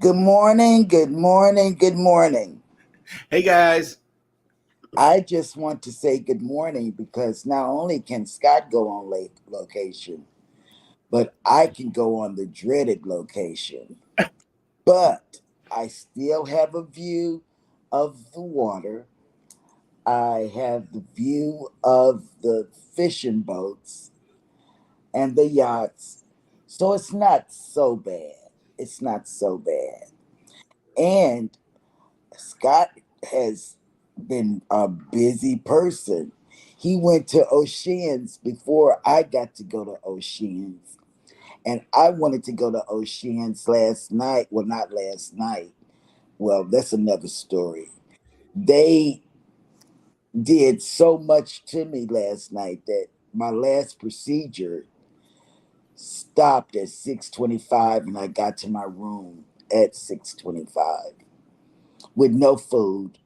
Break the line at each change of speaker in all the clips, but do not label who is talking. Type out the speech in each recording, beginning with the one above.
Good morning, good morning, good morning.
Hey guys.
I just want to say good morning because not only can Scott go on late location, but I can go on the dreaded location. But I still have a view of the water. I have the view of the fishing boats and the yachts. So it's not so bad. It's not so bad. And Scott has been a busy person. He went to Oceans before I got to go to Oceans. And I wanted to go to Oceans last night. Well, not last night. Well, that's another story. They did so much to me last night that my last procedure stopped at 6:25 and I got to my room at 6:25 with no food.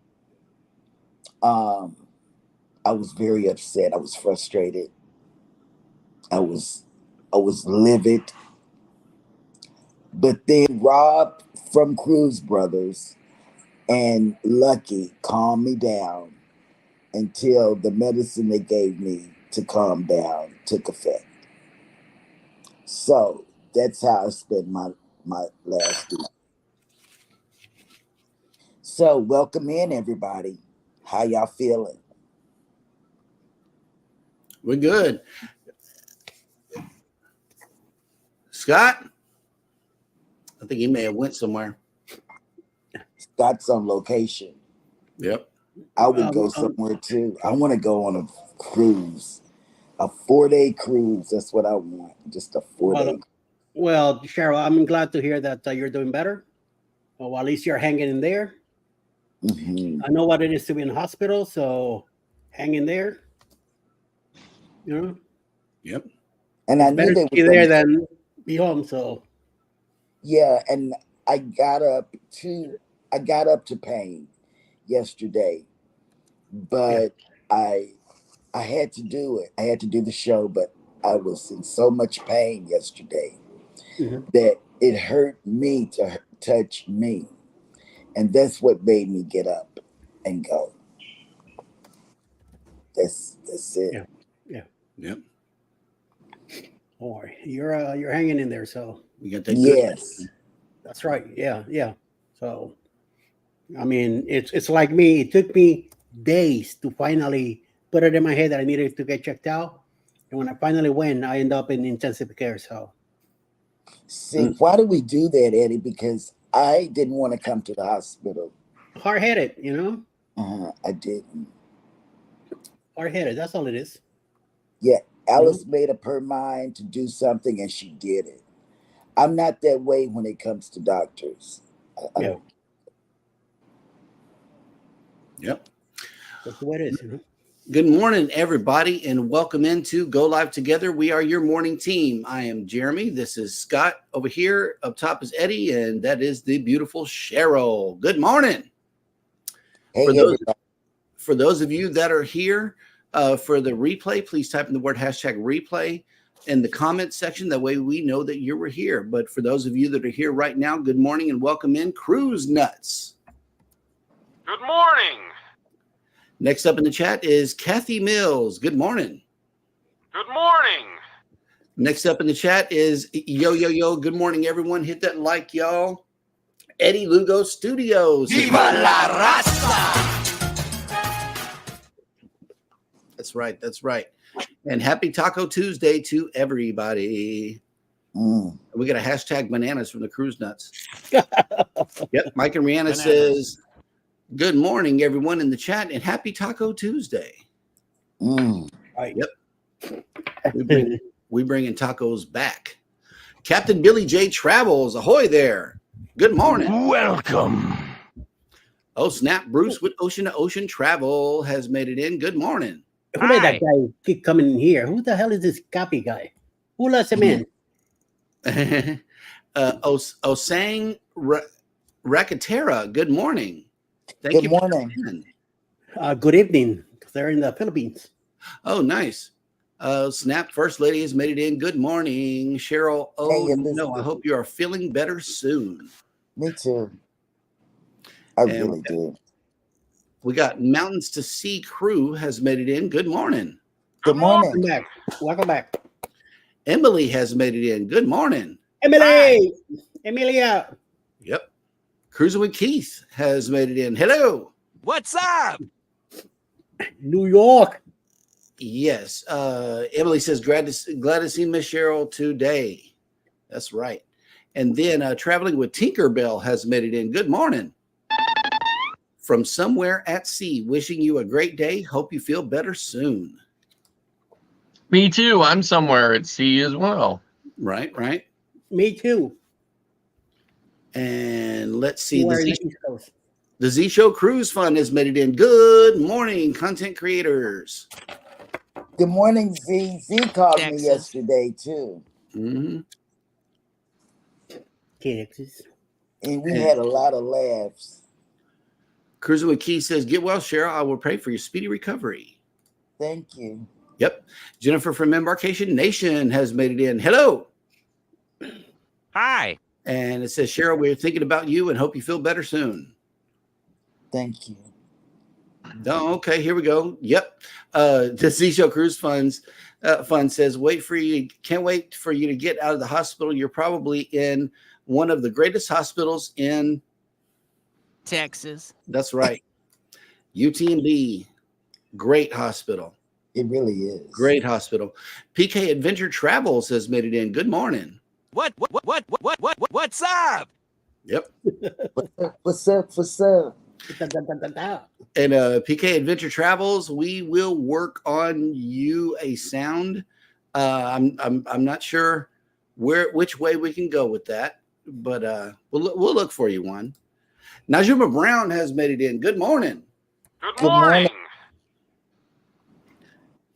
Um I was very upset. I was frustrated. I was I was livid. But then Rob from Cruise Brothers and Lucky calmed me down until the medicine they gave me to calm down took effect. So that's how I spent my last week. So welcome in everybody. How y'all feeling?
We're good. Scott, I think he may have went somewhere.
Scott's on location.
Yep.
I would go somewhere too. I want to go on a cruise. A 4-day cruise. That's what I want. Just a 4-day.
Well, Cheryl, I'm glad to hear that you're doing better. Well, at least you're hanging in there.
Mm-hmm.
I know what it is to be in hospital, so hang in there. You know,
Yep.
And I
it's
knew
better
they
to be
were
there
going.
than be home. So
Yeah, and I got up to pain yesterday,
yeah,
but I had to do it. I had to do the show, but I was in so much pain yesterday
hmm
that it hurt me to touch me, and that's what made me get up and go. That's it.
yeah, yeah.
Yep.
Don't worry, you're hanging in there. So
We got that good.
Yes.
that's right. Yeah, yeah. So I mean, it's like me. It took me days to finally put it in my head that I needed to get checked out. And when I finally went, I end up in intensive care. So
See, why do we do that, Eddie? Because I didn't want to come to the hospital.
hard headed, you know,
I didn't.
hard headed. That's all it is.
Yeah,
You know.
Alice made up her mind to do something and she did it. I'm not that way when it comes to doctors. I
Yeah,
don't.
Yep.
that's the way it is. You know.
Good morning, everybody, and welcome into Go Live Together. We are your morning team. I am Jeremy. This is Scott. Over here up top is Eddie, and that is the beautiful Cheryl. Good morning.
Hey,
For those
everybody.
for those of you that are here for the replay, please type in the word #replay in the comments section. That way we know that you were here. But for those of you that are here right now, good morning and welcome in Cruise Nuts.
Good morning.
Next up in the chat is Kathy Mills. Good morning.
Good morning.
Next up in the chat is Yo. Good morning, everyone. Hit that like, y'all. Eddie Lugo Studios.
Viva la raza.
That's right. That's right. And happy Taco Tuesday to everybody. We got a # bananas from the Cruise Nuts. Yep. Mike and Rihanna says, good morning, everyone in the chat, and happy Taco Tuesday.
Right.
Yep. We bringing tacos back. Captain Billy J Travels. Ahoy there. Good morning.
Welcome.
Oh, snap. Bruce with Ocean to Ocean Travel has made it in. Good morning.
Who let that guy keep coming in here? Who the hell is this copy guy? Who lets him in?
Osang Rakatera. Good morning. Thank
Good
you.
morning.
Good evening. They're in the Philippines.
Oh, nice. Snap First Lady has made it in. Good morning, Cheryl. Oh,
Hey,
no. I hope you are feeling better soon.
Me too. I
And
really do.
we got Mountains to Sea crew has made it in. Good morning.
Good morning.
Welcome back. Welcome back.
Emily has made it in. Good morning.
Emily! Emilia!
Yep. Cruising with Keith has made it in. Hello.
What's up?
New York.
Yes. Emily says, glad to see Miss Cheryl today. That's right. And then Traveling with Tinkerbell has made it in. Good morning. From somewhere at sea, wishing you a great day. Hope you feel better soon.
Me too. I'm somewhere at sea as well.
Right, right.
Me too.
And let's see.
Where the East Coast.
The Z Show Cruise Fund has made it in. Good morning, content creators.
Good morning, Z. Z called me
Texas.
yesterday too.
Mm-hmm.
Texas.
And we had a lot of laughs.
Cruising with Keith says, get well, Cheryl. I will pray for your speedy recovery.
Thank you.
Yep. Jennifer from Embarkation Nation has made it in. Hello.
Hi.
And it says, Cheryl, we're thinking about you and hope you feel better soon.
Thank you.
Oh, okay. Here we go. Yep. The Z Show Cruise Fund says, can't wait for you to get out of the hospital. You're probably in one of the greatest hospitals in
Texas.
That's right. UTMB. Great hospital.
It really is.
Great hospital. PK Adventure Travels has made it in. Good morning.
What's up?
Yep.
What's up? What's up?
And PK Adventure Travels, we will work on you a sound. I'm not sure which way we can go with that, but we'll look for you one. Najuma Brown has made it in. Good morning.
Good
Good morning.
morning.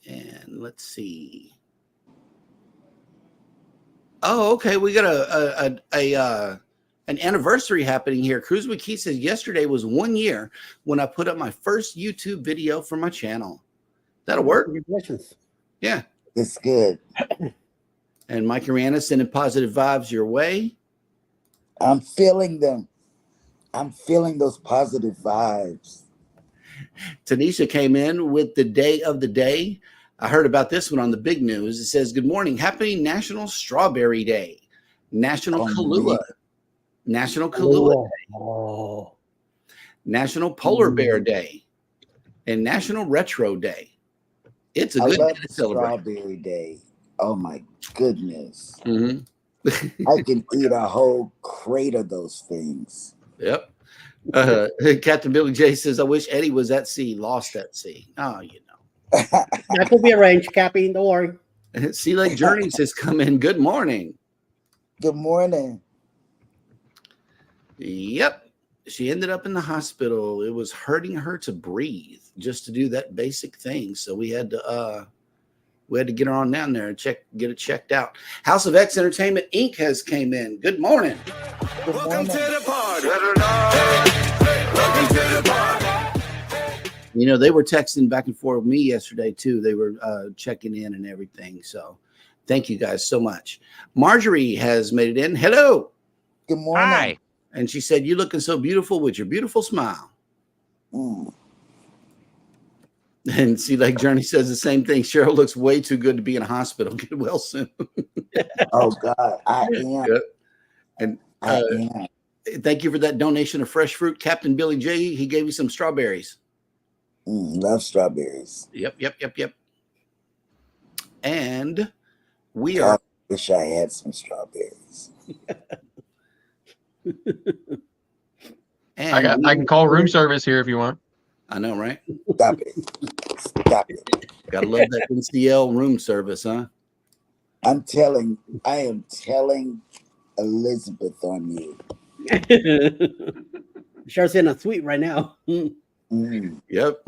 And let's see. Oh, okay. We got an anniversary happening here. Cruise with Keith says yesterday was 1 year when I put up my first YouTube video for my channel. That'll work.
Congratulations.
Yeah.
It's good.
And Mike and Rihanna sending positive vibes your way.
I'm feeling them. I'm feeling those positive vibes.
Tanisha came in with the day of the day. I heard about this one on the big news. It says, good morning. Happy National Strawberry Day. National Kahlua. National Kahlua Day.
Oh.
National Polar Bear Day. And National Retro Day. It's a
I
good
love
day to
the
celebrate.
Strawberry Day. Oh my goodness.
Mhm.
I can eat a whole crate of those things.
Yep. Captain Billy J says, I wish Eddie was at sea, lost at sea. Oh, you know.
That could be arranged, Cappy. Don't worry.
Sea Lake Journeys has come in. Good morning.
Good morning.
Yep. She ended up in the hospital. It was hurting her to breathe just to do that basic thing. So we had to get her on down there and get it checked out. House of X Entertainment Inc. has came in. Good morning.
Good morning.
the party. Welcome to the party.
You know, they were texting back and forth with me yesterday too. They were checking in and everything. So thank you guys so much. Marjorie has made it in. Hello.
Good morning.
Hi.
And she said, you looking so beautiful with your beautiful smile.
Mm.
And see, like Journey says the same thing. Cheryl looks way too good to be in a hospital. Get well soon.
Oh God, I am.
Good. And
I am.
thank you for that donation of fresh fruit. Captain Billy J, he gave you some strawberries.
Love strawberries.
Yep. And we
I
are.
wish I had some strawberries.
And
I can call room service here if you want.
I know, right?
Stop it. Stop it.
Gotta love that NCL room service, huh?
I am telling Elizabeth on you.
Cheryl's in a suite right now.
Yep.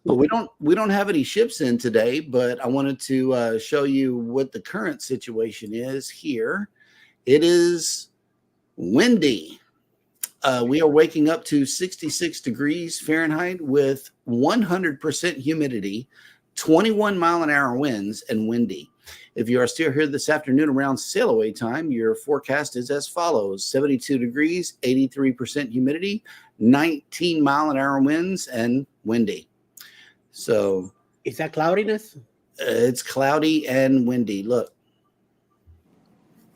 Well, we don't have any ships in today, but I wanted to show you what the current situation is here. It is windy. We are waking up to 66 degrees Fahrenheit with 100% humidity, 21 mile an hour winds, and windy. If you are still here this afternoon around sail away time, your forecast is as follows: 72 degrees, 83% humidity, 19-mile-an-hour winds, and windy. So
Is that cloudiness?
it's cloudy and windy. Look.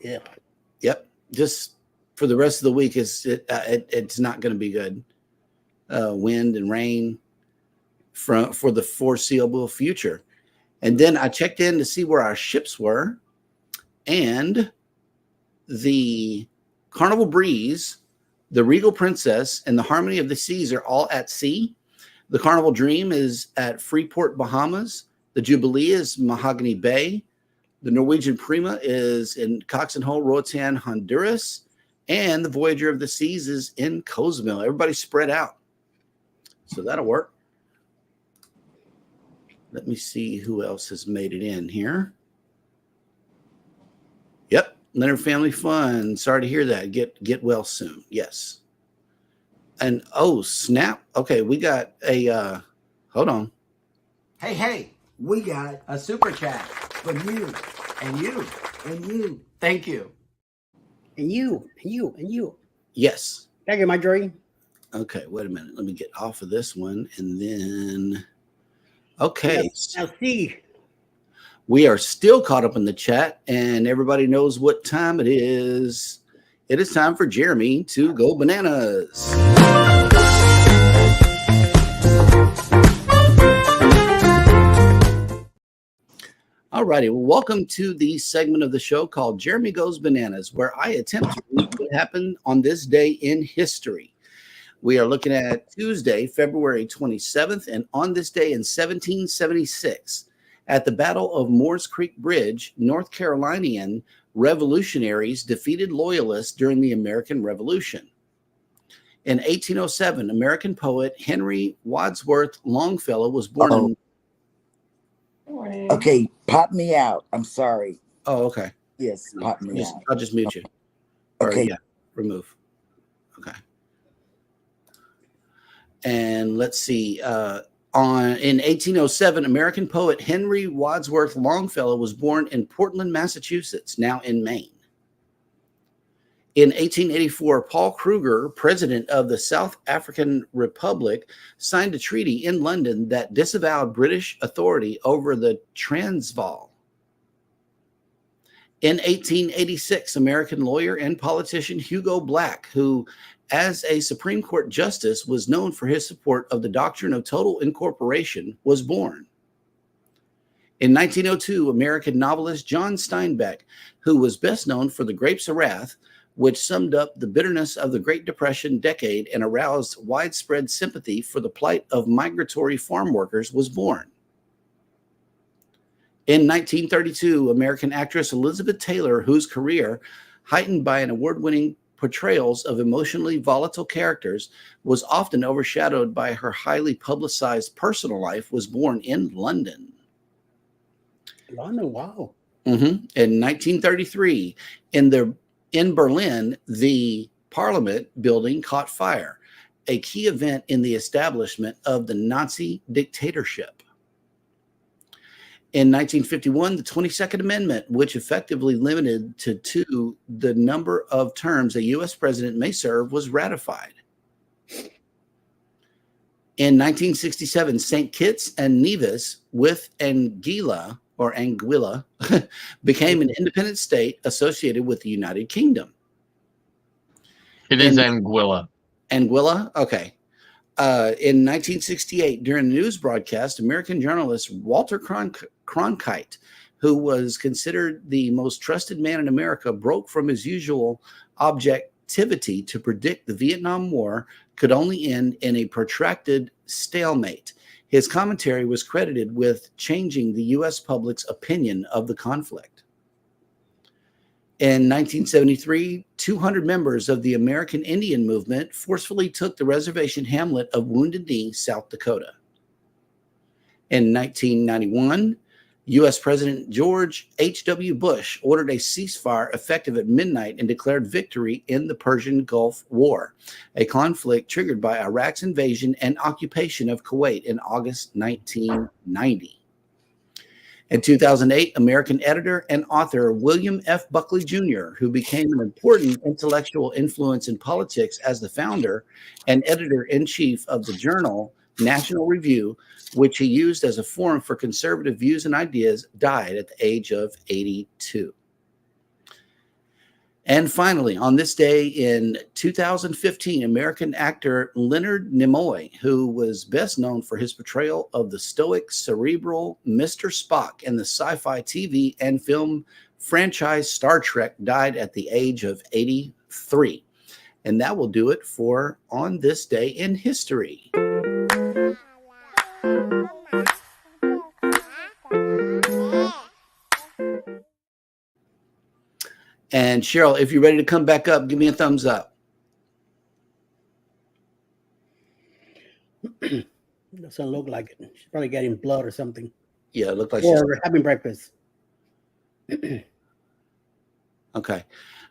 Yeah.
Yep. Just for the rest of the week, it's not going to be good. Wind and rain for the foreseeable future. And then I checked in to see where our ships were, and the Carnival Breeze, the Regal Princess, and the Harmony of the Seas are all at sea. The Carnival Dream is at Freeport, Bahamas. The Jubilee is Mahogany Bay. The Norwegian Prima is in Cox and Hole, Roatan, Honduras. And the Voyager of the Seas is in Cozumel. Everybody's spread out. So that'll work. Let me see who else has made it in here. Yep, Leonard Family Fun. Sorry to hear that. Get well soon. Yes. And oh, snap. Okay, we got a hold on.
Hey,
We got
a super chat.
from you
And you.
and you.
Thank you.
And you.
Yes.
Thank you, Marjorie.
Okay, wait a minute. Let me get off of this one. And then, okay.
Now see.
We are still caught up in the chat, and everybody knows what time it is. It is time for Jeremy to go bananas. All righty. Well, welcome to the segment of the show called Jeremy Goes Bananas, where I attempt to read what happened on this day in history. We are looking at Tuesday, February 27th, and on this day in 1776, at the Battle of Moores Creek Bridge, North Carolinian revolutionaries defeated loyalists during the American Revolution. In 1807, American poet Henry Wadsworth Longfellow was born in...
Okay, pop me out. I'm sorry.
Oh, okay.
Yes, pop me out.
I'll just mute you. Or,
Okay.
yeah, remove. Okay. And let's see. In 1807, American poet Henry Wadsworth Longfellow was born in Portland, Massachusetts, now in Maine. In 1884, Paul Kruger, president of the South African Republic, signed a treaty in London that disavowed British authority over the Transvaal. In 1886, American lawyer and politician Hugo Black, who as a Supreme Court justice was known for his support of the doctrine of total incorporation, was born. In 1902, American novelist John Steinbeck, who was best known for The Grapes of Wrath, which summed up the bitterness of the Great Depression decade and aroused widespread sympathy for the plight of migratory farm workers, was born. In 1932, American actress Elizabeth Taylor, whose career, heightened by an award-winning portrayals of emotionally volatile characters, was often overshadowed by her highly publicized personal life, was born in London.
London, wow.
In 1933, in Berlin, the Parliament building caught fire, a key event in the establishment of the Nazi dictatorship. In 1951, the 22nd Amendment, which effectively limited to 2 the number of terms a U.S. president may serve, was ratified. In 1967, St. Kitts and Nevis with Anguilla became an independent state associated with the United Kingdom.
It is Anguilla.
Anguilla? Okay. In 1968, during a news broadcast, American journalist Walter Cronkite, who was considered the most trusted man in America, broke from his usual objectivity to predict the Vietnam War could only end in a protracted stalemate. His commentary was credited with changing the U.S. public's opinion of the conflict. In 1973, 200 members of the American Indian movement forcefully took the reservation hamlet of Wounded Knee, South Dakota. In 1991, U.S. President George H.W. Bush ordered a ceasefire effective at midnight and declared victory in the Persian Gulf War, a conflict triggered by Iraq's invasion and occupation of Kuwait in August 1990. In 2008, American editor and author William F. Buckley Jr., who became an important intellectual influence in politics as the founder and editor-in-chief of the journal National Review, which he used as a forum for conservative views and ideas, died at the age of 82. And finally, on this day in 2015, American actor Leonard Nimoy, who was best known for his portrayal of the stoic, cerebral Mr. Spock in the sci-fi TV and film franchise Star Trek, died at the age of 83. And that will do it for On This Day in History. And Cheryl, if you're ready to come back up, give me a thumbs up.
Doesn't look like it. She's probably getting blood or something.
Yeah, it looked like
Or having breakfast.
Okay.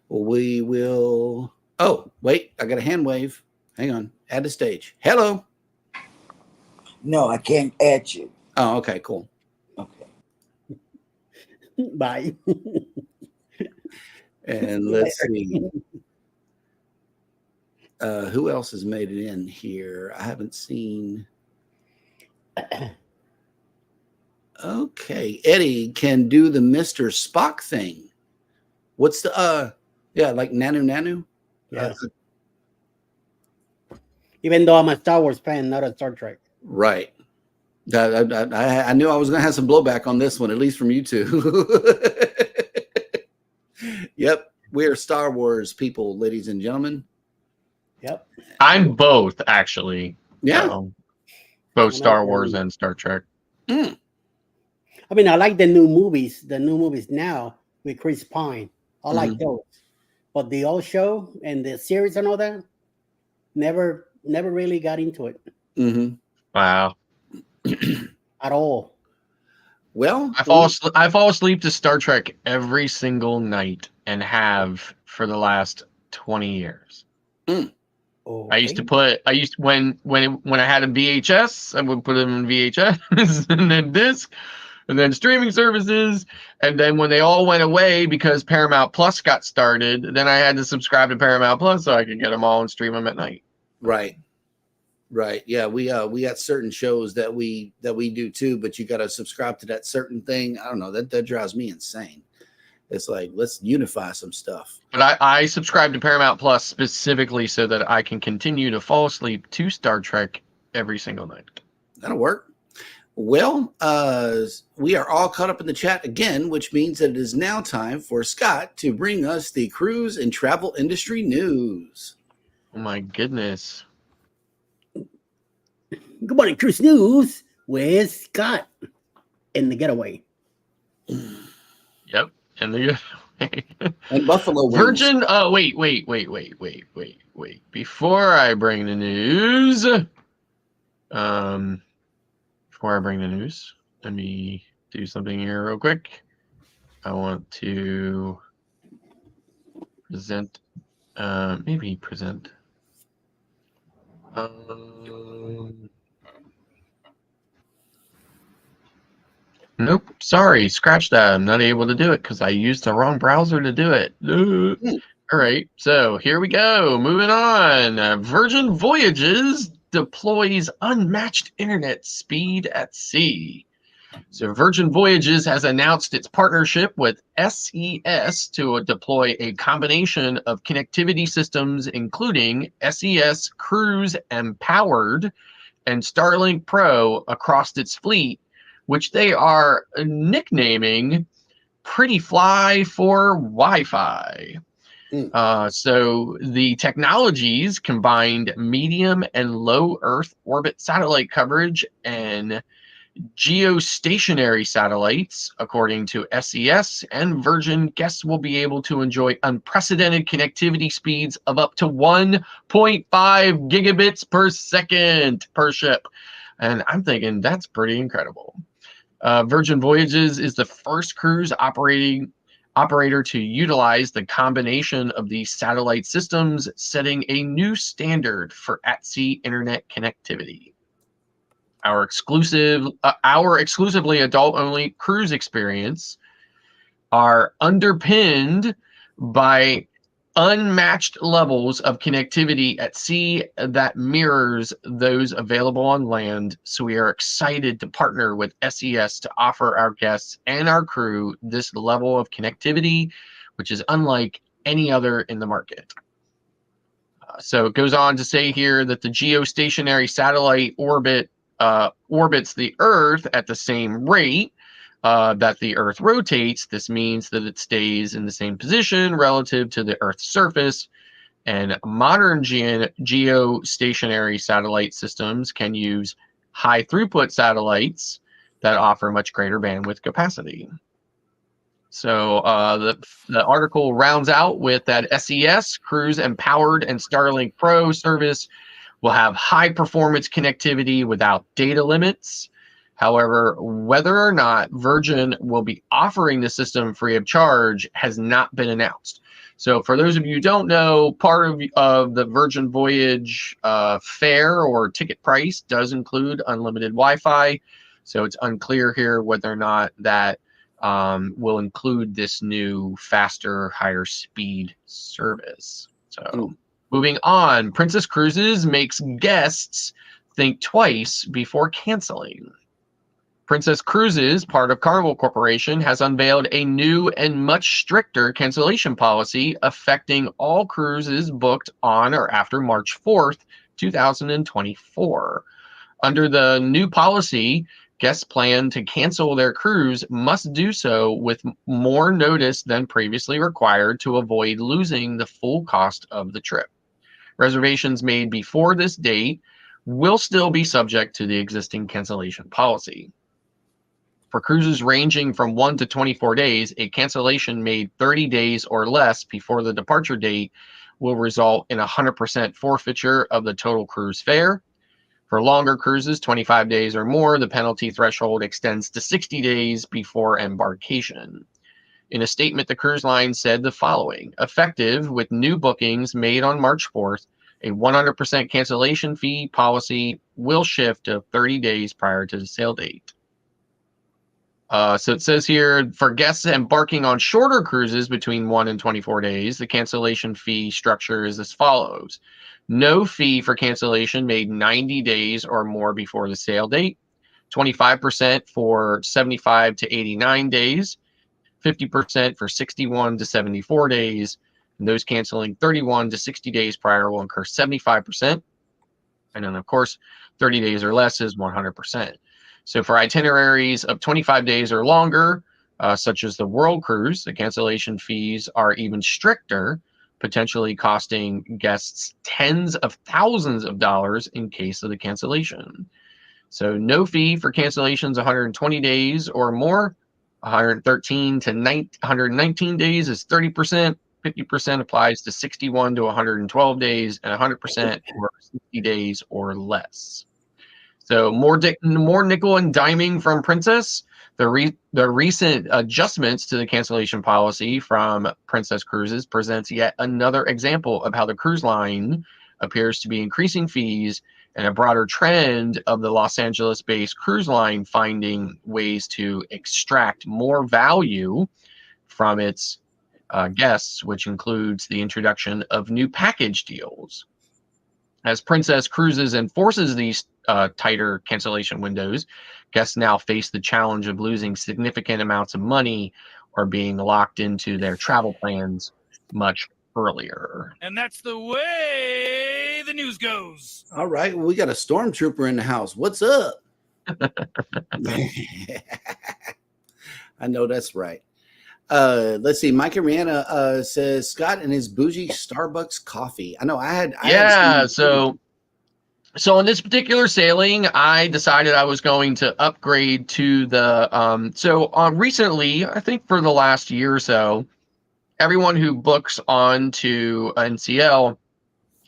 Well, we will. Oh, wait. I got a hand wave. Hang on. Add to stage. Hello.
No, I can't add you.
Oh, okay. Cool.
Okay.
Bye.
And let's see. Who else has made it in here? I haven't seen. Okay. Eddie can do the Mr. Spock thing. What's the, yeah, like Nanu?
Yeah. Even though I'm a Star Wars fan, not a Star Trek.
Right. I knew I was going to have some blowback on this one, at least from you two. Yep. We are Star Wars people, ladies and gentlemen.
Yep.
I'm both, actually.
Yeah.
So, both Star Wars and Star Trek.
Mm.
I mean, I like the new movies now with Chris Pine. I like those. But the old show and the series and all that, never really got into it.
Mm-hmm.
Wow.
At all.
Well,
I fall asleep to Star Trek every single night and have for the last 20 years.
Okay.
When I had a VHS, I would put them in VHS and then disc and then streaming services. And then when they all went away because Paramount Plus got started, then I had to subscribe to Paramount Plus so I could get them all and stream them at night.
Right. Yeah, we got certain shows that we do too, but you got to subscribe to that certain thing. I don't know, that drives me insane. It's like, let's unify some stuff.
But I subscribe to Paramount Plus specifically so that I can continue to fall asleep to Star Trek every single night.
That'll work. Well, we are all caught up in the chat again, which means that it is now time for Scott to bring us the cruise and travel industry news.
Oh my goodness.
Good morning, Cruise News with Scott in the getaway.
Yep. And the
And Buffalo wings.
Virgin. Oh, wait. Before I bring the news, let me do something here real quick. I want to present. Nope. Sorry. Scratch that. I'm not able to do it because I used the wrong browser to do it. All right. So here we go. Moving on. Virgin Voyages deploys unmatched internet speed at sea. So Virgin Voyages has announced its partnership with SES to deploy a combination of connectivity systems, including SES Cruise Empowered and Starlink Pro across its fleet, which they are nicknaming Pretty Fly for Wi-Fi. So the technologies combined medium and low Earth orbit satellite coverage and geostationary satellites. According to SES and Virgin, guests will be able to enjoy unprecedented connectivity speeds of up to 1.5 gigabits per second per ship. And I'm thinking that's pretty incredible. Virgin Voyages is the first cruise operator to utilize the combination of these satellite systems, setting a new standard for at-sea internet connectivity. Our exclusively adult-only cruise experience are underpinned by unmatched levels of connectivity at sea that mirrors those available on land. So we are excited to partner with SES to offer our guests and our crew this level of connectivity, which is unlike any other in the market. So it goes on to say here that the geostationary satellite orbits the Earth at the same rate that the Earth rotates. This means that it stays in the same position relative to the Earth's surface. And modern geostationary satellite systems can use high throughput satellites that offer much greater bandwidth capacity. So the article rounds out with that SES Cruise Empowered and Starlink Pro service will have high performance connectivity without data limits. However, whether or not Virgin will be offering the system free of charge has not been announced. So for those of you who don't know, part of the Virgin Voyage fare or ticket price does include unlimited Wi-Fi. So it's unclear here whether or not that will include this new faster, higher speed service. So moving on, Princess Cruises makes guests think twice before canceling. Princess Cruises, part of Carnival Corporation, has unveiled a new and much stricter cancellation policy affecting all cruises booked on or after March 4th, 2024. Under the new policy, guests plan to cancel their cruise must do so with more notice than previously required to avoid losing the full cost of the trip. Reservations made before this date will still be subject to the existing cancellation policy. For cruises ranging from 1 to 24 days, a cancellation made 30 days or less before the departure date will result in 100% forfeiture of the total cruise fare. For longer cruises, 25 days or more, the penalty threshold extends to 60 days before embarkation. In a statement, the cruise line said the following: effective with new bookings made on March 4th, a 100% cancellation fee policy will shift to 30 days prior to the sail date. So it says here, for guests embarking on shorter cruises between 1 and 24 days, the cancellation fee structure is as follows. No fee for cancellation made 90 days or more before the sail date, 25% for 75 to 89 days, 50% for 61 to 74 days, and those canceling 31 to 60 days prior will incur 75%. And then, of course, 30 days or less is 100%. So for itineraries of 25 days or longer, such as the World Cruise, the cancellation fees are even stricter, potentially costing guests tens of thousands of dollars in case of the cancellation. So no fee for cancellations 120 days or more. 113 to 119 days is 30%. 50% applies to 61 to 112 days, and 100% for 60 days or less. So more nickel and diming from Princess. The recent adjustments to the cancellation policy from Princess Cruises presents yet another example of how the cruise line appears to be increasing fees and a broader trend of the Los Angeles-based cruise line finding ways to extract more value from its guests, which includes the introduction of new package deals. As Princess Cruises enforces these tighter cancellation windows, guests now face the challenge of losing significant amounts of money or being locked into their travel plans much earlier.
And that's the way the news goes.
All right. Well, we got a stormtrooper in the house. What's up? I know that's right. Let's see. Mike and Rihanna says Scott and his bougie Starbucks coffee. I know I had
So on this particular sailing, I decided I was going to upgrade to the recently, I think for the last year or so, everyone who books onto NCL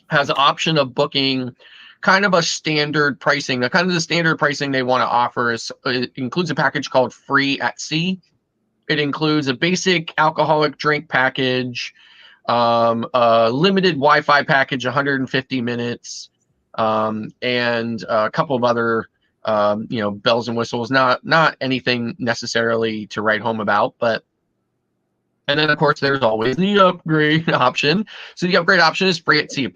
has an option of booking kind of a standard pricing. The standard pricing they want to offer it includes a package called Free at Sea. It includes a basic alcoholic drink package, a limited Wi-Fi package, 150 minutes, and a couple of other bells and whistles, not anything necessarily to write home about, but. And then, of course, there's always the upgrade option. So the upgrade option is free at C+.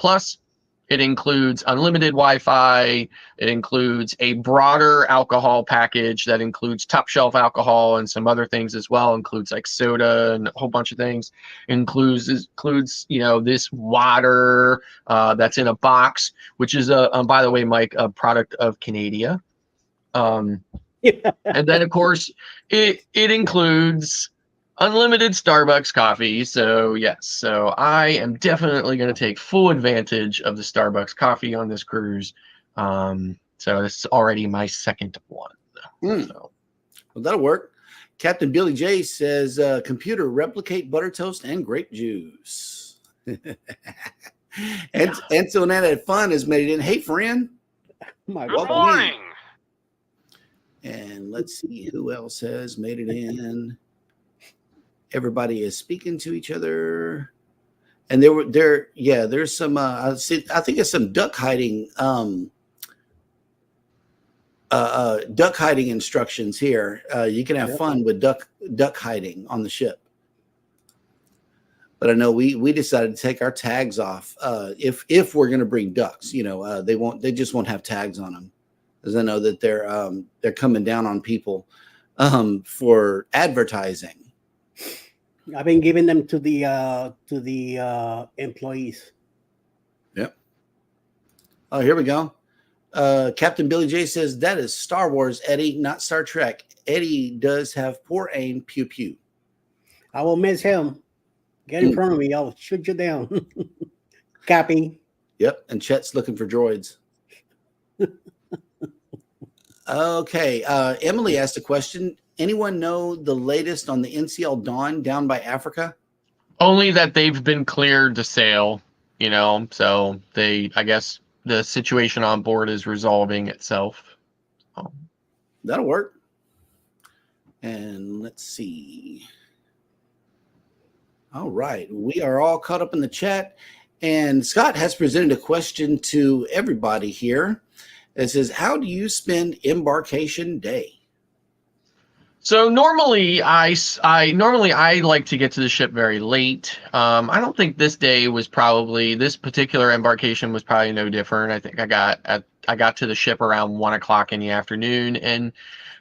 It includes unlimited Wi-Fi. It includes a broader alcohol package that includes top shelf alcohol and some other things as well. It includes like soda and a whole bunch of things. It includes this water that's in a box, which is by the way, Mike, a product of Canada. And then, of course, it includes unlimited Starbucks coffee. So yes, so I am definitely going to take full advantage of the Starbucks coffee on this cruise. So this is already my second one. So.
Well, that'll work. Captain Billy J says, computer, replicate butter toast and grape juice. and Antoinette had fun has made it in. Hey, friend.
Good morning.
And let's see who else has made it in. Everybody is speaking to each other, and there's some I think it's some duck hiding instructions here. You can have fun with duck hiding on the ship. But I know we decided to take our tags off if we're going to bring ducks. They just won't have tags on them, because I know that they're coming down on people for advertising.
I've been giving them to the employees.
Yep. Oh, here we go. Captain Billy J says, that is Star Wars, Eddie, not Star Trek. Eddie does have poor aim, pew pew.
I will miss him. Get in front of me. I'll shoot you down. Copy.
Yep. And Chet's looking for droids. Okay. Emily asked a question. Anyone know the latest on the NCL Dawn down by Africa?
Only that they've been cleared to sail, so I guess the situation on board is resolving itself.
That'll work. And let's see. All right. We are all caught up in the chat. And Scott has presented a question to everybody here. It says, how do you spend embarkation day?
So normally I like to get to the ship very late. I don't think this particular embarkation was probably no different. I think I got to the ship around 1:00 in the afternoon, and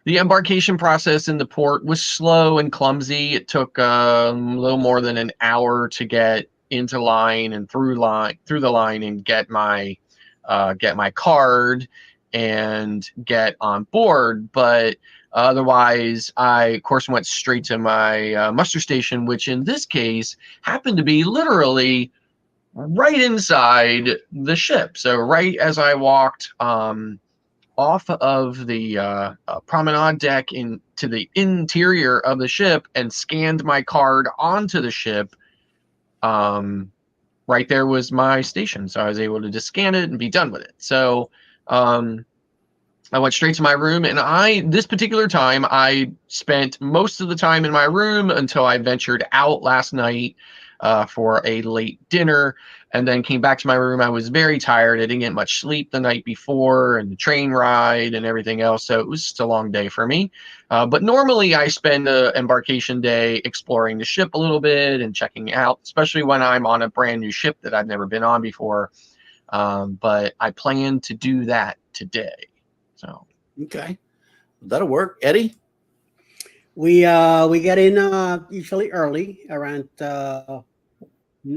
the embarkation process in the port was slow and clumsy. It took a little more than an hour to get into line and through the line and get my card and get on board, but otherwise, I, of course, went straight to my muster station, which in this case happened to be literally right inside the ship. So right as I walked off of the promenade deck into the interior of the ship and scanned my card onto the ship, right there was my station. So I was able to just scan it and be done with it. So I went straight to my room, and this particular time, I spent most of the time in my room until I ventured out last night for a late dinner, and then came back to my room. I was very tired. I didn't get much sleep the night before, and the train ride and everything else, so it was just a long day for me. But normally, I spend the embarkation day exploring the ship a little bit and checking out, especially when I'm on a brand new ship that I've never been on before. But I plan to do that today. So
okay, that'll work. Eddie,
We get in usually early, around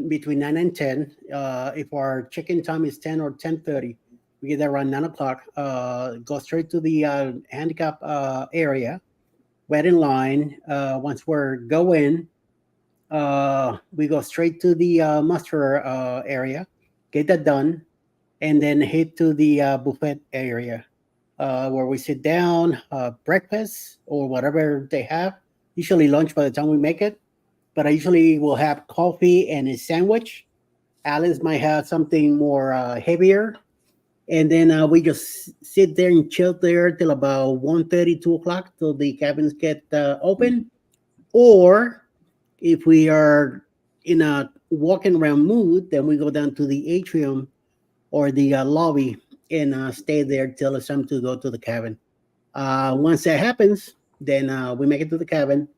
between 9 and 10. If our check-in time is 10 or 10:30, we get there around 9:00. Go straight to the handicap area, wait in line. Once we're going, we go straight to the muster area, get that done, and then head to the buffet area. Where we sit down, breakfast or whatever they have. Usually lunch by the time we make it, but I usually will have coffee and a sandwich. Alice might have something more heavier, and then we just sit there and chill there till about 1:30, 2:00 till the cabins get open. Or if we are in a walking around mood, then we go down to the atrium or the lobby and stay there till it's time to go to the cabin. Once that happens, then we make it to the cabin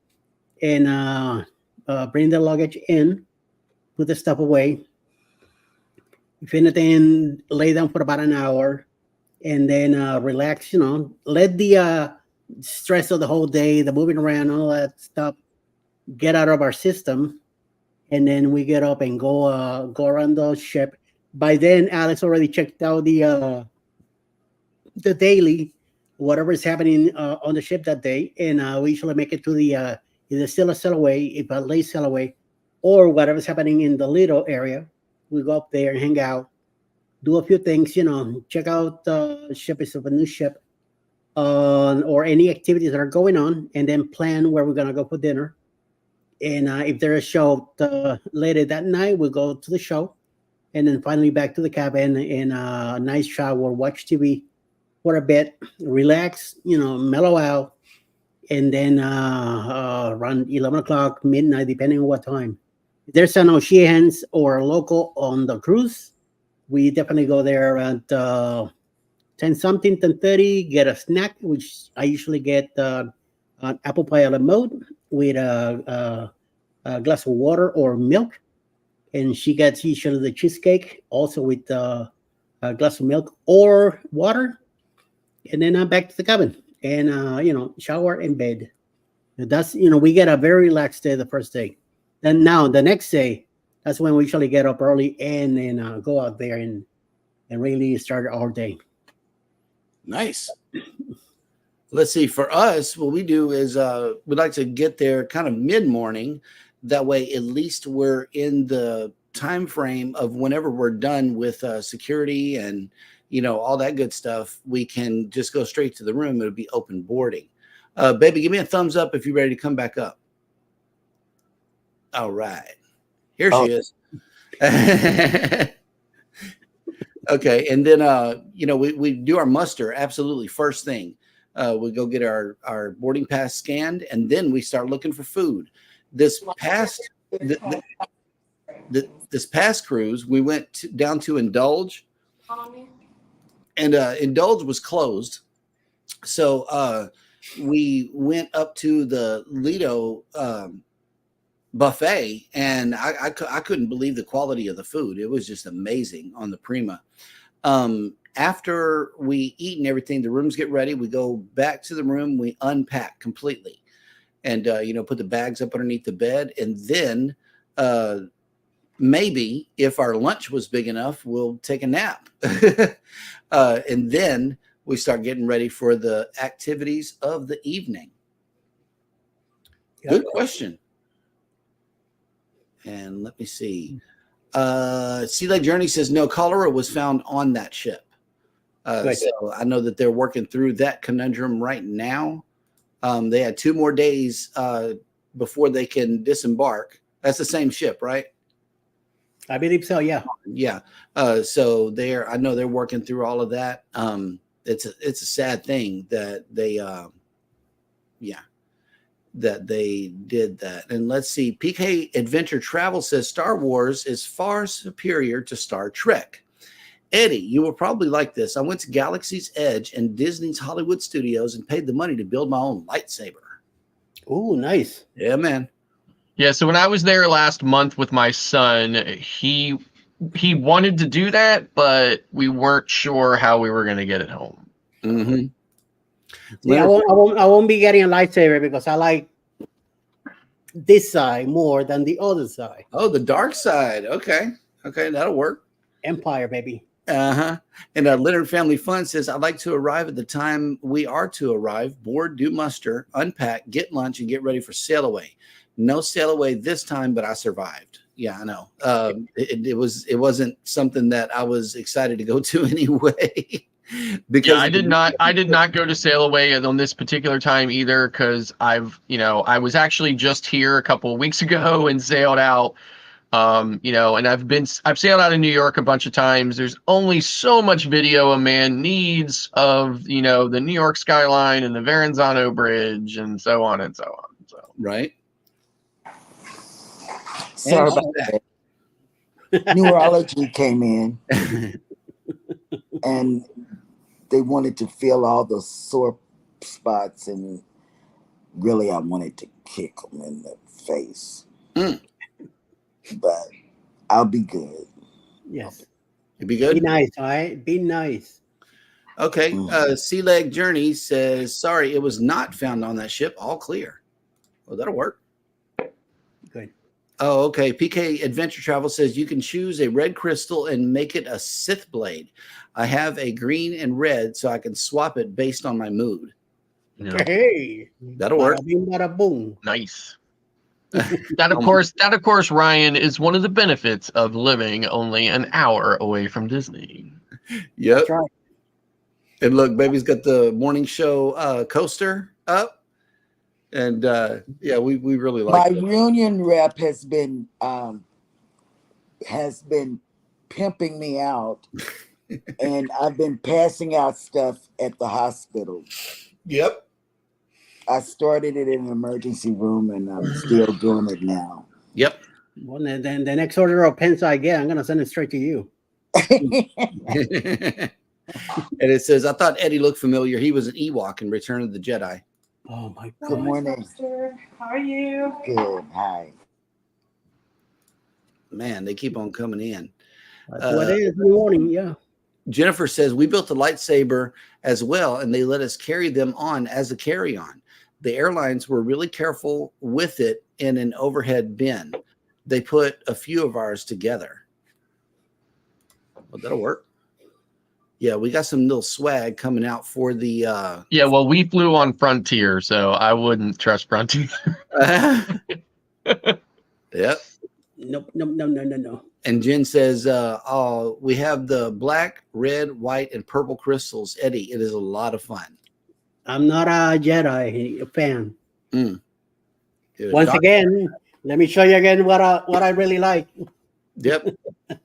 and bring the luggage in, put the stuff away, if anything, lay down for about an hour, and then relax. Let the stress of the whole day, the moving around, all that stuff, get out of our system, and then we get up and go around the ship. By then, Alex already checked out the daily, whatever is happening on the ship that day, and we usually make it to the either still a sail away, if a late sail away, or whatever's happening in the Lido area. We go up there and hang out, do a few things, check out the ship if it's a new ship, or any activities that are going on, and then plan where we're gonna go for dinner. And if there's a show later that night, we'll go to the show, and then finally back to the cabin and a nice shower, watch TV for a bit, relax, mellow out, and then around 11 o'clock, midnight, depending on what time. If there's an Oceans or a local on the cruise, we definitely go there around 10 something, 10:30, get a snack, which I usually get an apple pie a la mode with a glass of water or milk. And she gets usually the cheesecake also with a glass of milk or water. And then I'm back to the cabin and, shower and bed. That's, we get a very relaxed day the first day. Then now the next day, that's when we usually get up early and then go out there and really start our day.
Nice. Let's see. For us, what we do is we like to get there kind of mid-morning. That way, at least we're in the time frame of whenever we're done with security and all that good stuff. We can just go straight to the room. It'll be open boarding. Baby, give me a thumbs up if you're ready to come back up. All right. Here she is. Okay. And then, we do our muster absolutely first thing. We go get our boarding pass scanned, and then we start looking for food. This past cruise, we went down to Indulge, and Indulge was closed. So we went up to the Lido buffet, and I couldn't believe the quality of the food. It was just amazing on the Prima. After we eat and everything, the rooms get ready. We go back to the room. We unpack completely, and put the bags up underneath the bed, and then maybe if our lunch was big enough, we'll take a nap, and then we start getting ready for the activities of the evening. Good question. And let me see. Sea Lake Journey says no, cholera was found on that ship. So I know that they're working through that conundrum right now. They had 2 more days before they can disembark. That's the same ship, right?
I believe so. Yeah.
Yeah. So I know they're working through all of that. It's a sad thing that that they did that. And let's see. PK Adventure Travel says Star Wars is far superior to Star Trek. Eddie, you will probably like this. I went to Galaxy's Edge and Disney's Hollywood Studios and paid the money to build my own lightsaber.
Oh, nice.
Yeah, man.
Yeah, so when I was there last month with my son, he wanted to do that, but we weren't sure how we were going to get it home.
Mm-hmm.
Yeah, I won't be getting a lightsaber because I like this side more than the other side.
Oh, the dark side. Okay, that'll work.
Empire, baby.
And Leonard Family Fun says, I'd like to arrive at the time we are to arrive, board, do muster, unpack, get lunch, and get ready for sail away. No sail away this time, but I survived. Yeah, I know. It wasn't something that I was excited to go to anyway. Because
I did not go to sail away on this particular time either, because I was actually just here a couple of weeks ago and sailed out. And I've sailed out of New York a bunch of times. There's only so much video a man needs of, the New York skyline and the Verrazano Bridge and so on and so on. So
right.
Sorry about that. Neurology came in. and they wanted to feel all the sore spots, and really I wanted to kick them in the face.
Mm.
But I'll be good.
Yes.
It'd be
Be
good.
nice, all right? Be nice.
Okay. Sea Leg Journey says, sorry, it was not found on that ship. All clear. Well, that'll work.
Good.
Oh, okay. PK Adventure Travel says you can choose a red crystal and make it a Sith blade. I have a green and red, so I can swap it based on my mood.
Yeah.
Hey.
That'll work.
Bada bing, bada boom.
Nice. That of course, Ryan, is one of the benefits of living only an hour away from Disney.
Yep.
That's right.
And look, baby's got the morning show coaster up. And yeah, we really like
My union rep has been pimping me out, and I've been passing out stuff at the hospital.
Yep.
I started it in an emergency room, and I'm still doing it now.
Yep.
Well, then the next order of pens I get, I'm gonna send it straight to you.
And it says, I thought Eddie looked familiar. He was an Ewok in Return of the Jedi.
Oh my
Good
God.
morning.
How are you?
Good. Hi.
Man, they keep on coming in.
That's what it is in the morning. Yeah.
Jennifer says, we built a lightsaber as well, and they let us carry them on as a carry-on. The airlines were really careful with it in an overhead bin. They put a few of ours together. Well, that'll work. Yeah, we got some little swag coming out for the
Yeah, well, we flew on Frontier, so I wouldn't trust Frontier.
Yep.
Nope. No.
And Jen says, oh, we have the black, red, white, and purple crystals. Eddie, it is a lot of fun.
I'm not a Jedi fan.
Dude,
Once again, let me show you again what I really like.
Yep.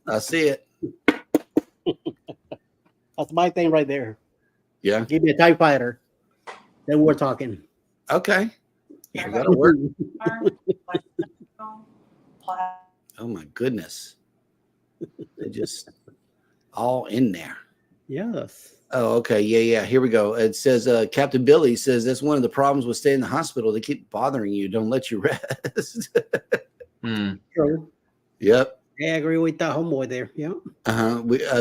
I see it.
That's my thing right there.
Yeah.
Give me a TIE fighter. Then we're talking.
Okay. Yeah, that'll work.
Plaid.
Oh my goodness. They're just all in there.
Yes.
Oh, okay. Yeah. Here we go. It says Captain Billy says that's one of the problems with staying in the hospital. They keep bothering you. Don't let you rest.
True.
Yep.
I agree with that homeboy there. Yeah.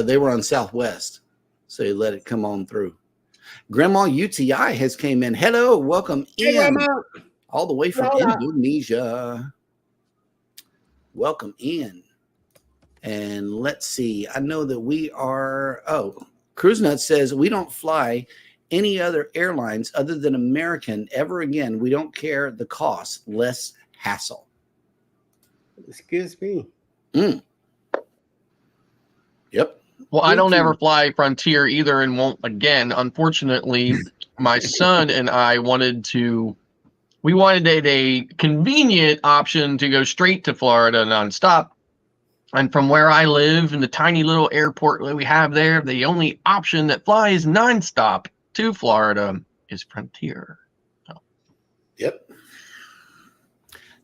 They were on Southwest, so you let it come on through. Grandma UTI has came in. Hello, welcome in.
Hey, Grandma.
All the way from
Hola.
Indonesia. Welcome in. And let's see. I know that we are. Oh, Cruise Nut says we don't fly any other airlines other than American ever again. We don't care the cost, less hassle.
Excuse me.
Yep.
Well, I don't ever fly Frontier either and won't again. Unfortunately, my son and I wanted a convenient option to go straight to Florida nonstop. And from where I live in the tiny little airport that we have there, the only option that flies nonstop to Florida is Frontier. So.
Yep.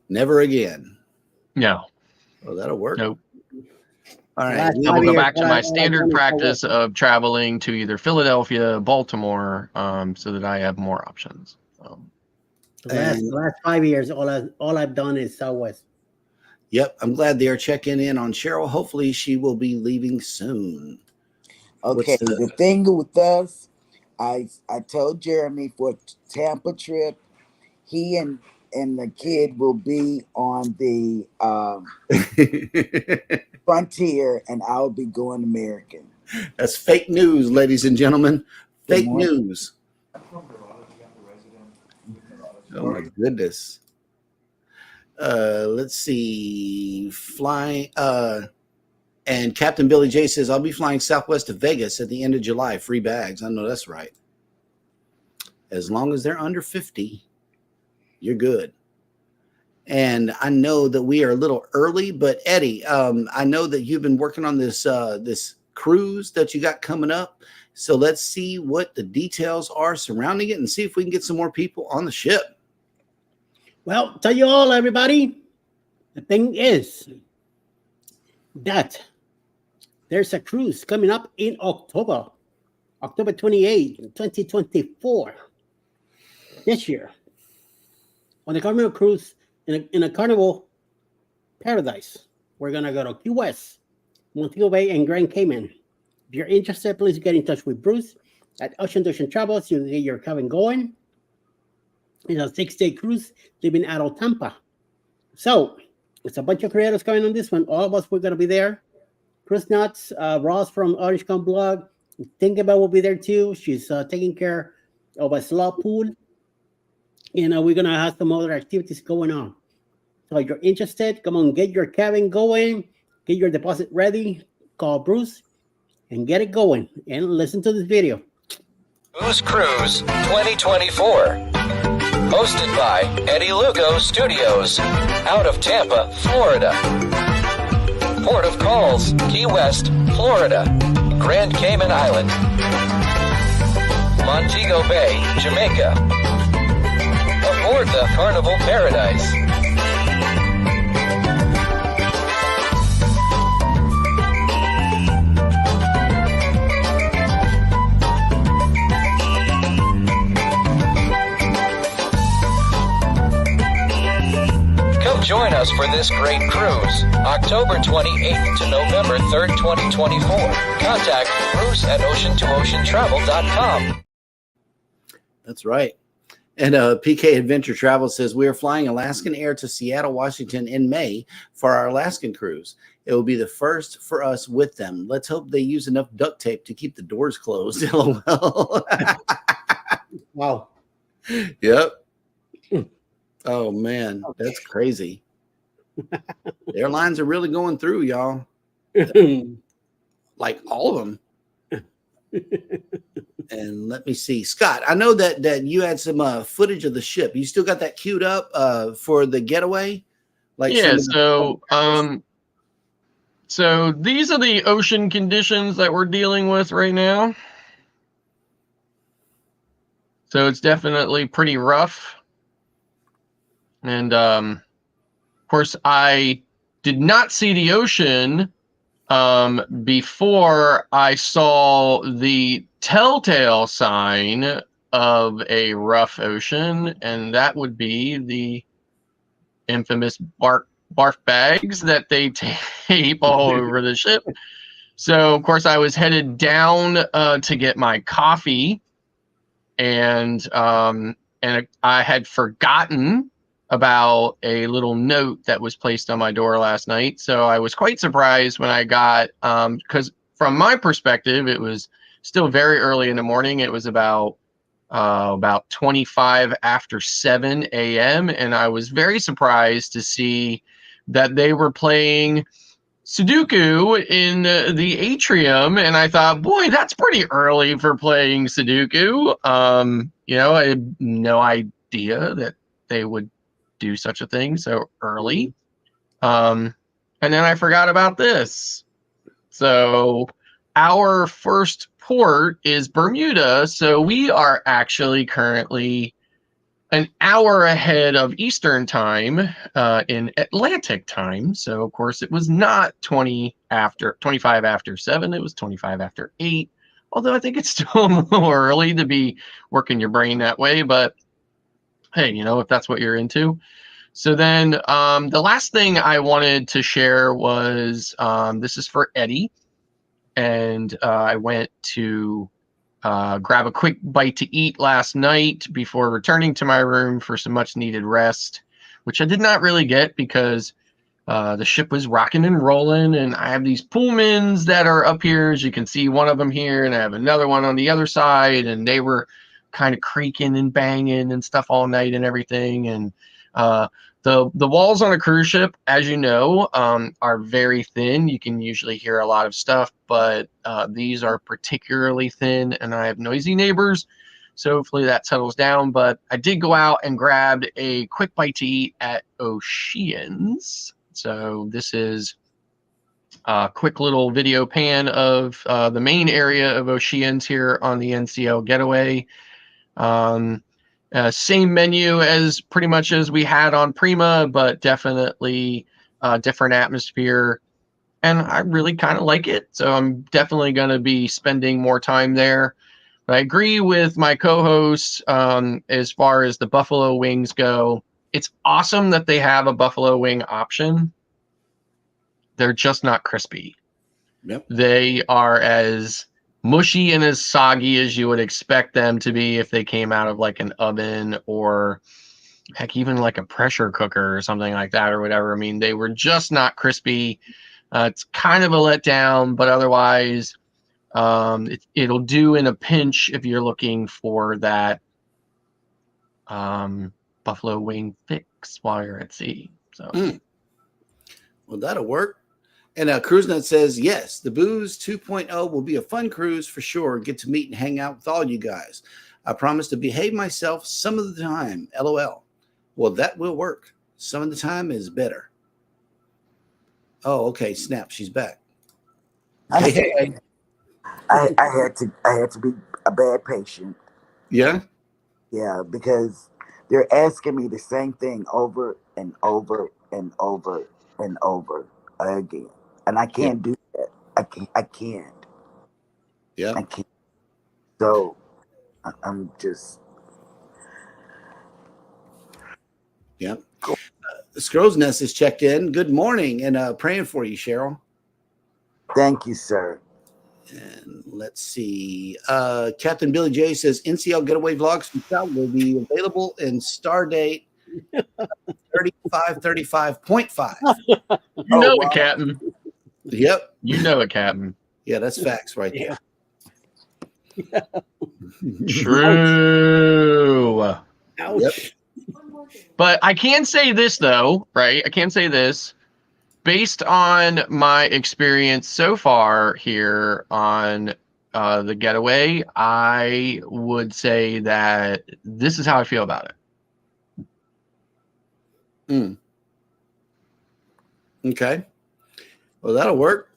Never again.
No.
Oh, that'll work.
Nope.
All right.
Last
I will go
years,
back to
but
my
I
standard
only
practice of traveling to either Philadelphia, Baltimore, so that I have more options.
The last 5 years, all I've done is Southwest.
Yep. I'm glad they are checking in on Cheryl. Hopefully she will be leaving soon.
Okay, the thing with us, I told Jeremy for Tampa trip, he and the kid will be on the Frontier, and I'll be going American.
That's fake news, ladies and gentlemen. Fake news. Oh my goodness. Let's see. Flying. And Captain Billy J says, I'll be flying Southwest to Vegas at the end of July. Free bags. I know that's right. As long as they're under 50, you're good. And I know that we are a little early, but Eddie, I know that you've been working on this this cruise that you got coming up. So let's see what the details are surrounding it and see if we can get some more people on the ship.
Well, tell you all, everybody, the thing is that there's a cruise coming up in October. October 28th, 2024, this year, on the Carnival Cruise in a Carnival Paradise. We're going to go to Key West, Montego Bay, and Grand Cayman. If you're interested, please get in touch with Bruce at Ocean to Ocean Travels. You can get your cabin going. It's a 6-day cruise leaving out of Tampa. So it's a bunch of creators coming on this one. All of us, we're going to be there. Chris Nuts, Ross from Orange Con Blog, Tinkerbell will be there too. She's taking care of a slot pool. And we're going to have some other activities going on. So if you're interested, come on, get your cabin going. Get your deposit ready. Call Bruce and get it going. And listen to this video.
Who's Cruise 2024. Hosted by Eddie Lugo Studios, out of Tampa, Florida. Port of Calls, Key West, Florida. Grand Cayman Island. Montego Bay, Jamaica. Aboard the Carnival Paradise. Join us for this great cruise, October 28th to November 3rd, 2024. Contact Bruce at ocean2oceantravel.com.
That's right. And PK Adventure Travel says, we are flying Alaskan Air to Seattle, Washington in May for our Alaskan cruise. It will be the first for us with them. Let's hope they use enough duct tape to keep the doors closed. LOL.
Wow.
Yep. Oh, man, that's crazy. The airlines are really going through, y'all. Like all of them. And let me see. Scott, I know that you had some footage of the ship. You still got that queued up for the getaway? Like
yeah, so these are the ocean conditions that we're dealing with right now. So it's definitely pretty rough. And of course, I did not see the ocean before I saw the telltale sign of a rough ocean, and that would be the infamous barf bags that they tape all over the ship. So, of course, I was headed down to get my coffee, and I had forgotten about a little note that was placed on my door last night. So I was quite surprised when I got, because from my perspective, it was still very early in the morning. It was about 25 after 7 a.m. And I was very surprised to see that they were playing Sudoku in the atrium. And I thought, boy, that's pretty early for playing Sudoku. I had no idea that they would do such a thing so early. And then I forgot about this. So our first port is Bermuda. So we are actually currently an hour ahead of Eastern time in Atlantic time. So of course it was not 25 after 7. It was 25 after 8. Although I think it's still a little early to be working your brain that way, but hey, if that's what you're into. So then the last thing I wanted to share was this is for Eddie. And I went to grab a quick bite to eat last night before returning to my room for some much needed rest, which I did not really get because the ship was rocking and rolling. And I have these Pullmans that are up here. As you can see, one of them here, and I have another one on the other side. And they were kind of creaking and banging and stuff all night and everything. And the walls on a cruise ship, as you know, are very thin. You can usually hear a lot of stuff, but these are particularly thin, and I have noisy neighbors. So hopefully that settles down. But I did go out and grabbed a quick bite to eat at Oceans. So this is a quick little video pan of the main area of Oceans here on the NCL Getaway. Same menu as pretty much as we had on Prima, but definitely different atmosphere. And I really kind of like it. So I'm definitely going to be spending more time there. I agree with my co-hosts as far as the buffalo wings go. It's awesome that they have a buffalo wing option. They're just not crispy.
Yep.
They are as mushy and as soggy as you would expect them to be if they came out of like an oven or heck, even like a pressure cooker or something like that or whatever. I mean, they were just not crispy. It's kind of a letdown, but otherwise, it'll do in a pinch if you're looking for that buffalo wing fix while you're at sea. So,
Well, that'll work. And CruiseNut says, yes, the Booze 2.0 will be a fun cruise for sure. Get to meet and hang out with all you guys. I promise to behave myself some of the time. LOL. Well, that will work. Some of the time is better. Oh, okay. Snap. She's back.
I had to be a bad patient.
Yeah.
Yeah, because they're asking me the same thing over and over and over and over again, and I can't do that. I can't.
Yeah.
I can't. So I'm just.
Yeah. The Scrow's Nest is checked in. Good morning, and praying for you, Cheryl.
Thank you, sir.
And let's see. Captain Billy J says NCL Getaway Vlogs from South will be available in star date 3535.5.
you know
wow.
it, Captain.
Yep.
You know it, Captain.
Yeah, that's facts right there.
True.
Ouch.
Yep.
But I can say this, though, right? I can say this. Based on my experience so far here on the Getaway, I would say that this is how I feel about it.
Okay. Well, that'll work.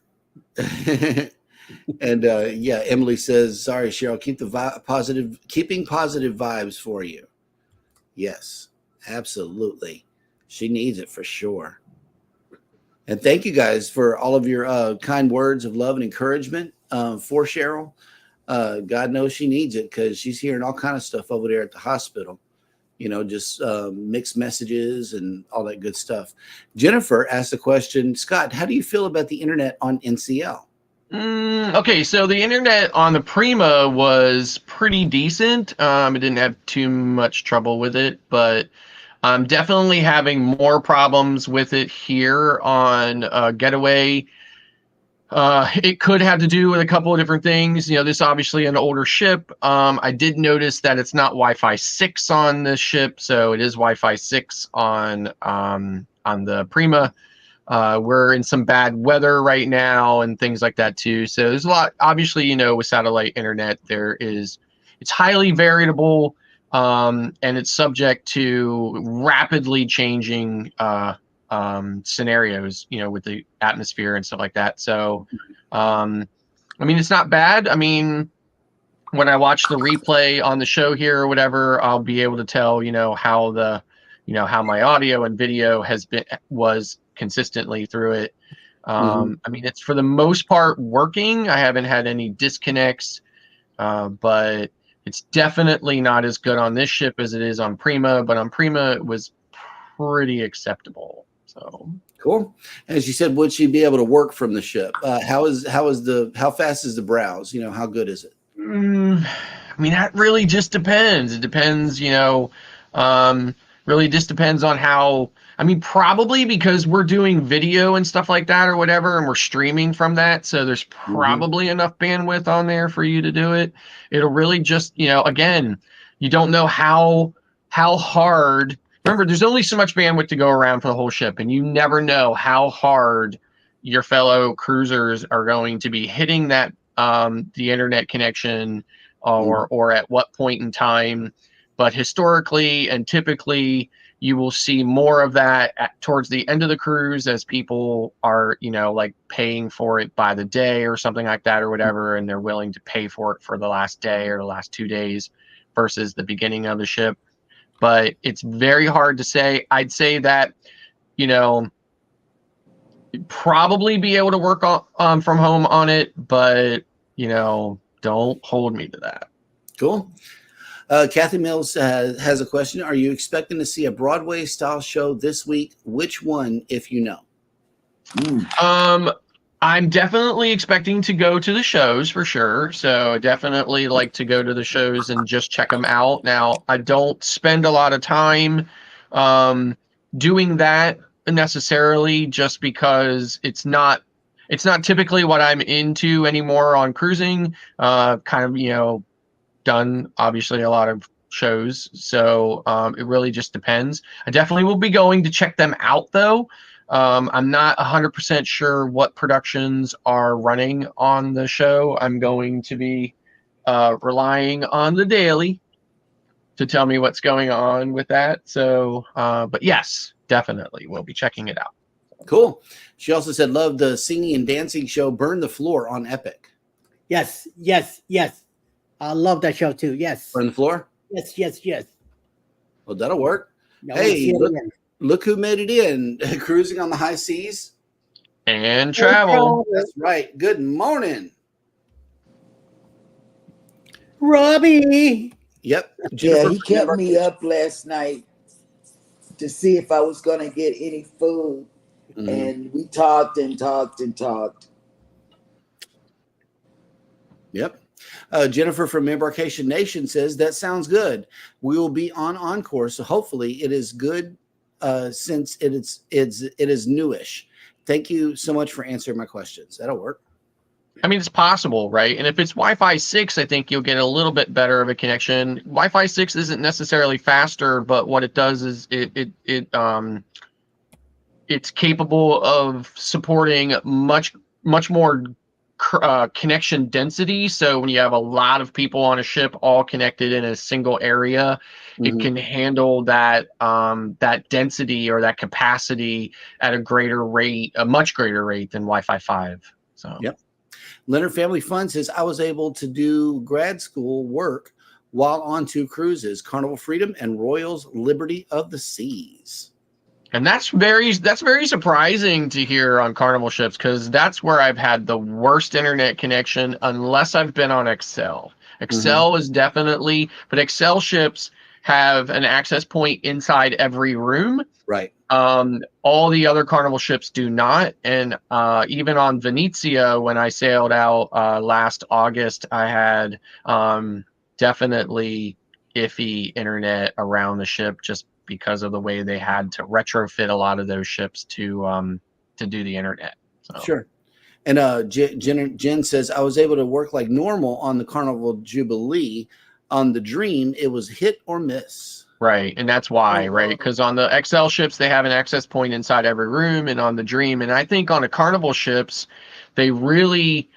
And yeah, Emily says, sorry, Cheryl, keeping positive vibes for you. Yes, absolutely. She needs it for sure. And thank you guys for all of your kind words of love and encouragement for Cheryl. God knows she needs it because she's hearing all kind of stuff over there at the hospital. You know, just mixed messages and all that good stuff. Jennifer asked the question, Scott, how do you feel about the internet on NCL?
Okay, so the internet on the Prima was pretty decent. I didn't have too much trouble with it, but I'm definitely having more problems with it here on Getaway. It could have to do with a couple of different things. You know, this obviously an older ship. I did notice that it's not Wi-Fi 6 on this ship, so it is Wi-Fi 6 on the Prima. We're in some bad weather right now and things like that too. So there's a lot, obviously, you know, with satellite internet, it's highly variable, and it's subject to rapidly changing scenarios, you know, with the atmosphere and stuff like that. So, I mean, it's not bad. I mean, when I watch the replay on the show here or whatever, I'll be able to tell, you know, how my audio and video was consistently through it. I mean, it's for the most part working. I haven't had any disconnects, but it's definitely not as good on this ship as it is on Prima. But on Prima, it was pretty acceptable. So
cool. As you said, would she be able to work from the ship? How fast is the browse? You know, how good is it?
I mean, that really just depends. It depends, you know, really just depends on how. I mean, probably because we're doing video and stuff like that or whatever, and we're streaming from that. So there's probably enough bandwidth on there for you to do it. It'll really just, you know, again, you don't know how hard. Remember, there's only so much bandwidth to go around for the whole ship, and you never know how hard your fellow cruisers are going to be hitting that the internet connection or at what point in time. But historically and typically, you will see more of that towards the end of the cruise as people are, you know, like paying for it by the day or something like that or whatever, and they're willing to pay for it for the last day or the last 2 days versus the beginning of the ship. But it's very hard to say. I'd say that, you know, probably be able to work on from home on it, but, you know, don't hold me to that.
Cool. Kathy Mills has a question. Are you expecting to see a Broadway style show this week? Which one, if you know?
I'm definitely expecting to go to the shows for sure. So I definitely like to go to the shows and just check them out. Now, I don't spend a lot of time doing that necessarily just because it's not typically what I'm into anymore on cruising. Kind of, done obviously a lot of shows. So it really just depends. I definitely will be going to check them out though. I'm not 100% sure what productions are running on the show. I'm going to be relying on the Daily to tell me what's going on with that. So, but yes, definitely we'll be checking it out.
Cool. She also said, love the singing and dancing show Burn the Floor on Epic.
Yes. I love that show too. Yes.
Burn the Floor?
Yes.
Well, that'll work.
I wanna see
Hey,
it again.
look who made it in. Cruising on the high seas.
And travel.
That's right. Good morning.
Robbie.
Yep.
Yeah,
Jennifer
he kept me up last night to see if I was going to get any food.
Mhm.
And we talked and talked and talked.
Yep. Jennifer from Embarkation Nation says, that sounds good. We will be on Encore, so hopefully it is good since it is newish. Thank you so much for answering my questions. That'll work.
I mean, it's possible, right? And if it's Wi-Fi 6, I think you'll get a little bit better of a connection. Wi-Fi 6 isn't necessarily faster, but what it does is it's capable of supporting much more connection density. So when you have a lot of people on a ship all connected in a single area, it can handle that density or that capacity at a much greater rate than Wi-Fi 5. So
yep. Leonard Family Fun says, I was able to do grad school work while on 2 cruises, Carnival Freedom and Royals Liberty of the Seas.
And that's very surprising to hear on Carnival ships, because that's where I've had the worst internet connection unless I've been on Excel. Excel is definitely, but Excel ships have an access point inside every room.
Right.
All the other Carnival ships do not. And even on Venezia, when I sailed out last August, I had definitely iffy internet around the ship just because of the way they had to retrofit a lot of those ships to do the internet. So.
Sure. And Jen says, I was able to work like normal on the Carnival Jubilee. On the Dream, it was hit or miss.
Right. And that's why, right? Because on the XL ships, they have an access point inside every room, and on the Dream. And I think on the Carnival ships, they really,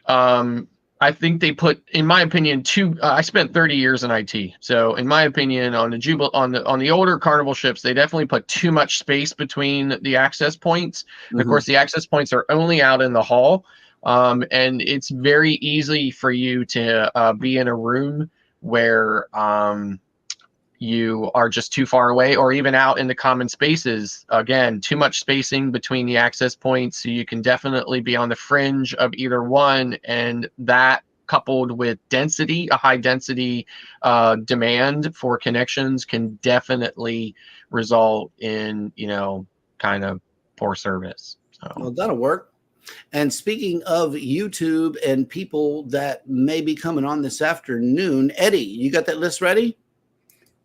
I think they put, in my opinion, I spent 30 years in IT. So in my opinion, on the older Carnival ships, they definitely put too much space between the access points. Of course, the access points are only out in the hall. And it's very easy for you to be in a room where you are just too far away, or even out in the common spaces. Again, too much spacing between the access points, so you can definitely be on the fringe of either one, and that coupled with density, a high density demand for connections, can definitely result in kind of poor service. So.
Well, that'll work. And speaking of YouTube and people that may be coming on this afternoon, Eddie, you got that list ready?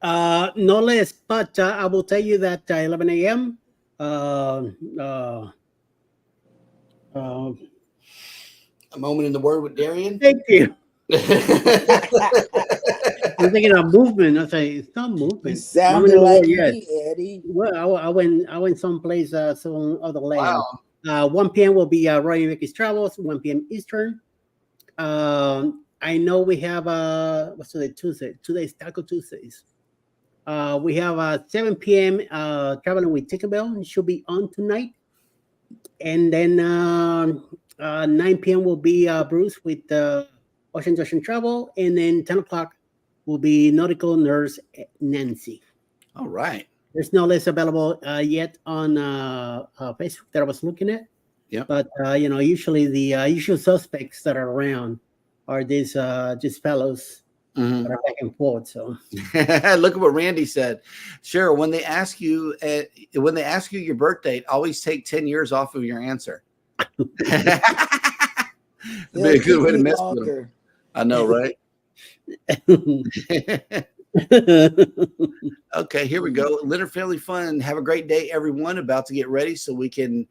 No list, but I will tell you that 11 a.m.
A Moment in the Word with Darian.
Thank you. I'm thinking of movement. I say it's not movement.
You sounded like me, Eddie.
Well, I went someplace some other land.
Wow.
1 p.m. will be Roy Mickey's Travels. 1 p.m. Eastern. I know we have what's today? Tuesday. Today's Taco Tuesdays. We have 7 p.m. Traveling with Tinkerbell. It should be on tonight. And then 9 p.m. will be Bruce with Ocean Travel. And then 10 o'clock will be Nautical Nurse Nancy.
All right.
There's no list available yet on Facebook that I was looking at.
Yeah.
But usually the usual suspects that are around are these fellows
Mhm.
but I'm back and forth. So
Look at what Randy said. Cheryl, when they ask you your birth date, always take 10 years off of your answer. That'd be a
It'll
good way
keep
to
me
mess with them.
longer.
I know, right? Okay, here we go. Leonard Family Fun. Have a great day, everyone. About to get ready so we can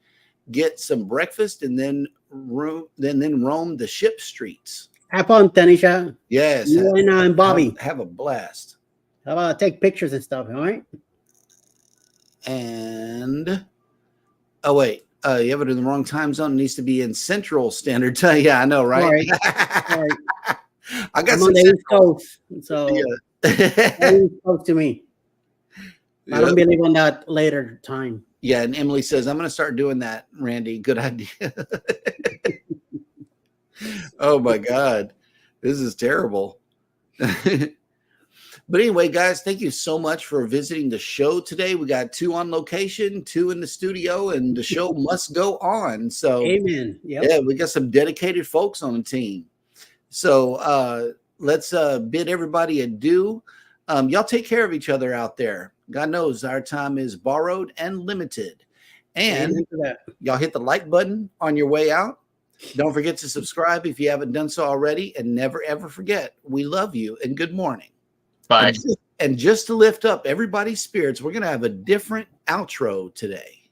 get some breakfast and then roam the ship streets.
have fun, Tanisha.
Yes.
You and Bobby.
Have a blast.
How about take pictures and stuff? All right.
And oh wait, you have it in the wrong time zone. It needs to be in Central Standard Time. Yeah, I know, right?
All right. All right.
I got
I'm
some
on the East
Central.
Coast, so
Yeah.
East Coast to me. I don't believe on that later time.
Yeah, and Emily says, I'm going to start doing that, Randy. Good idea. Oh, my God. This is terrible. But anyway, guys, thank you so much for visiting the show today. We got 2 on location, 2 in the studio, and the show must go on. So,
Amen. Yep.
yeah, we got some dedicated folks on the team. So let's bid everybody adieu. Y'all take care of each other out there. God knows our time is borrowed and limited. And
Amen to that.
y'all hit the like button on your way out. Don't forget to subscribe if you haven't done so already. And never, ever forget, we love you and good morning.
Bye.
And just to lift up everybody's spirits, we're going to have a different outro today.